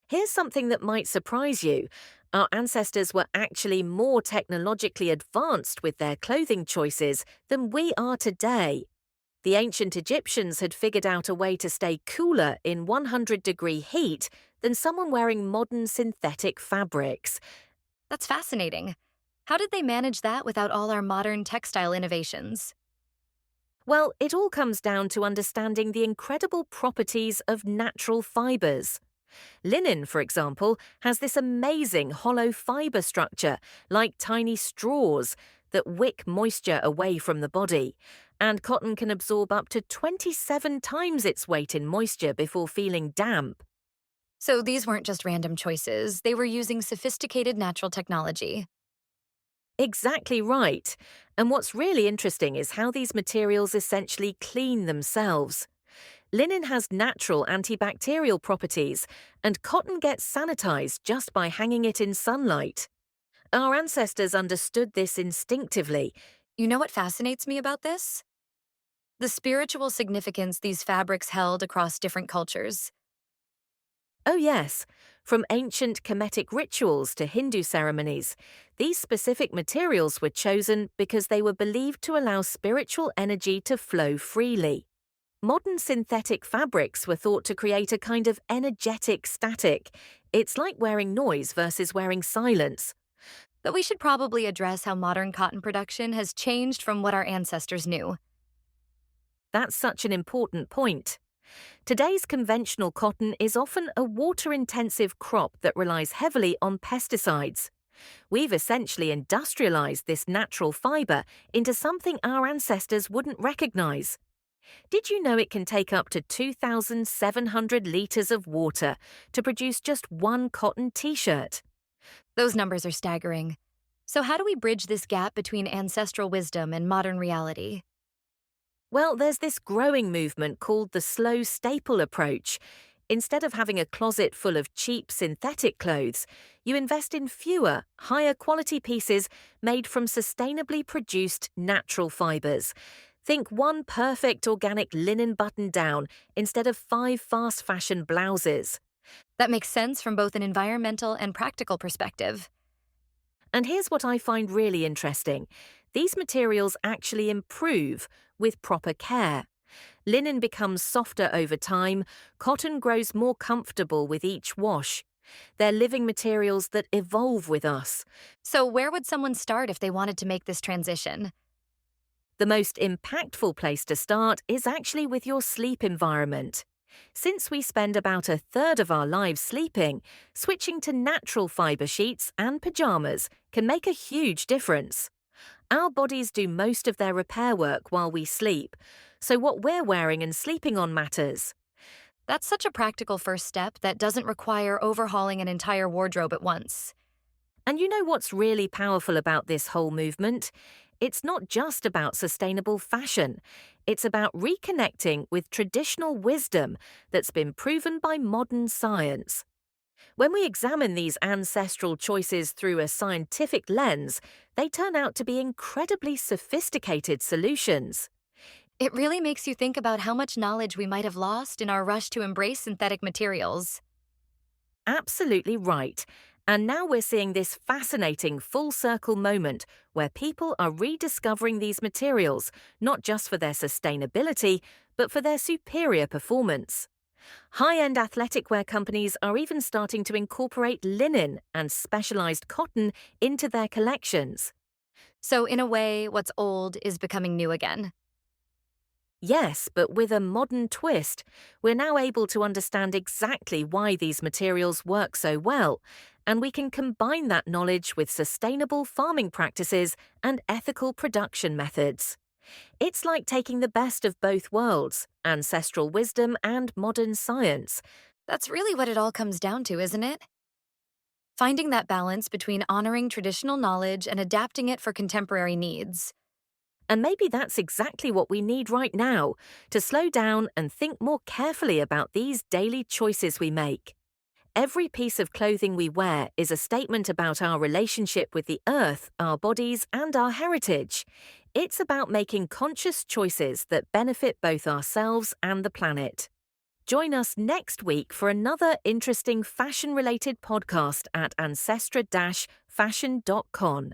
Here's something that might surprise you. Our ancestors were actually more technologically advanced with their clothing choices than we are today. The ancient Egyptians had figured out a way to stay cooler in 100-degree heat than someone wearing modern synthetic fabrics. That's fascinating. How did they manage that without all our modern textile innovations? Well, it all comes down to understanding the incredible properties of natural fibers. Linen, for example, has this amazing hollow fiber structure, like tiny straws, that wick moisture away from the body. And cotton can absorb up to 27 times its weight in moisture before feeling damp. So these weren't just random choices, they were using sophisticated natural technology. Exactly right. And what's really interesting is how these materials essentially clean themselves. Linen has natural antibacterial properties, and cotton gets sanitized just by hanging it in sunlight. Our ancestors understood this instinctively. You know what fascinates me about this? The spiritual significance these fabrics held across different cultures. Oh, yes, from ancient Kemetic rituals to Hindu ceremonies, these specific materials were chosen because they were believed to allow spiritual energy to flow freely. Modern synthetic fabrics were thought to create a kind of energetic static. It's like wearing noise versus wearing silence. But we should probably address how modern cotton production has changed from what our ancestors knew. That's such an important point. Today's conventional cotton is often a water-intensive crop that relies heavily on pesticides. We've essentially industrialized this natural fiber into something our ancestors wouldn't recognize. Did you know it can take up to 2,700 liters of water to produce just one cotton t-shirt? Those numbers are staggering. So, how do we bridge this gap between ancestral wisdom and modern reality? Well, there's this growing movement called the slow staple approach. Instead of having a closet full of cheap synthetic clothes, you invest in fewer, higher quality pieces made from sustainably produced natural fibers. Think one perfect organic linen button down instead of 5 fast fashion blouses. That makes sense from both an environmental and practical perspective. And here's what I find really interesting. These materials actually improve with proper care. Linen becomes softer over time, cotton grows more comfortable with each wash. They're living materials that evolve with us. So, where would someone start if they wanted to make this transition? The most impactful place to start is actually with your sleep environment. Since we spend about a third of our lives sleeping, switching to natural fiber sheets and pajamas can make a huge difference. Our bodies do most of their repair work while we sleep, so what we're wearing and sleeping on matters. That's such a practical first step that doesn't require overhauling an entire wardrobe at once. And you know what's really powerful about this whole movement? It's not just about sustainable fashion. It's about reconnecting with traditional wisdom that's been proven by modern science. When we examine these ancestral choices through a scientific lens, they turn out to be incredibly sophisticated solutions. It really makes you think about how much knowledge we might have lost in our rush to embrace synthetic materials. Absolutely right. And now we're seeing this fascinating full circle moment where people are rediscovering these materials, not just for their sustainability, but for their superior performance. High-end athletic wear companies are even starting to incorporate linen and specialized cotton into their collections. So, in a way, what's old is becoming new again. Yes, but with a modern twist, we're now able to understand exactly why these materials work so well, and we can combine that knowledge with sustainable farming practices and ethical production methods. It's like taking the best of both worlds, ancestral wisdom and modern science. That's really what it all comes down to, isn't it? Finding that balance between honoring traditional knowledge and adapting it for contemporary needs. And maybe that's exactly what we need right now, to slow down and think more carefully about these daily choices we make. Every piece of clothing we wear is a statement about our relationship with the earth, our bodies, and our heritage. It's about making conscious choices that benefit both ourselves and the planet. Join us next week for another interesting fashion-related podcast at ancestra-fashion.com.